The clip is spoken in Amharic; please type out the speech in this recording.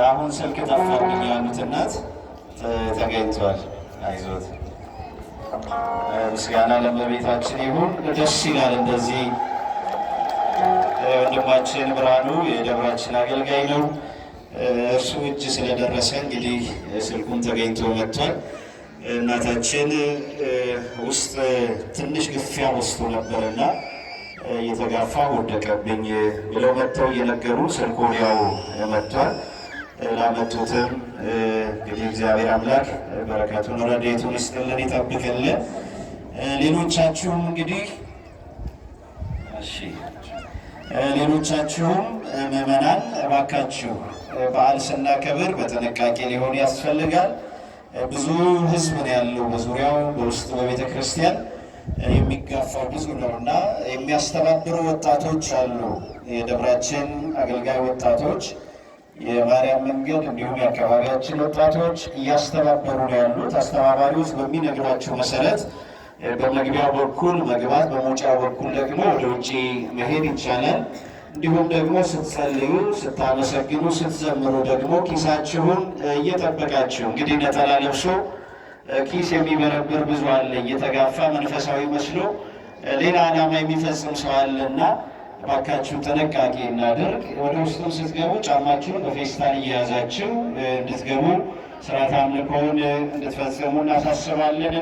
አሁን ስልክ ጠፋብኝ ያሉት እናት ተገኝቷል። አይዞት። ምስጋና ለእመቤታችን ይሁን። ደስ ይላል። እንደዚህ ወንድማችን ብርሃኑ የደብራችን አገልጋይ ነው። እርሱ እጅ ስለደረሰ እንግዲህ ስልኩን ተገኝቶ መጥቷል። እናታችን ውስጥ ትንሽ ግፊያ ወስዶ ነበርና እየተጋፋ ወደቀብኝ ብለው መጥተው እየነገሩ ስልኩን ያው መጥቷል። ላመጡትም እንግዲህ እግዚአብሔር አምላክ በረከቱን ረድኤቱን ይስጥልን ይጠብቅልን። ሌሎቻችሁም እንግዲህ ሌሎቻችሁም ምዕመናን እባካችሁ በዓል ስናከብር በጥንቃቄ ሊሆን ያስፈልጋል። ብዙ ሕዝብ ነው ያለው በዙሪያው በውስጡ በቤተ ክርስቲያን የሚጋፋው ብዙ ነው እና የሚያስተባብሩ ወጣቶች አሉ። የደብራችን አገልጋይ ወጣቶች፣ የማርያም መንገድ እንዲሁም የአካባቢያችን ወጣቶች እያስተባበሩ ነው ያሉት። አስተባባሪዎች በሚነግሯቸው መሰረት በመግቢያው በኩል መግባት፣ በመውጫው በኩል ደግሞ ወደ ውጭ መሄድ ይቻላል። እንዲሁም ደግሞ ስትጸልዩ፣ ስታመሰግኑ፣ ስትዘምሩ ደግሞ ኪሳችሁን እየጠበቃችሁ እንግዲህ ነጠላ ለብሶ ኪስ የሚበረብር ብዙ አለ። እየተጋፋ መንፈሳዊ መስሎ ሌላ ዓላማ የሚፈጽም ሰው አለና እባካችሁ ጥንቃቄ እናድርግ። ወደ ውስጥም ስትገቡ ጫማችሁን በፌስታል እየያዛችሁ እንድትገቡ ስርዓተ አምልኮውን እንድትፈጽሙ እናሳስባለን።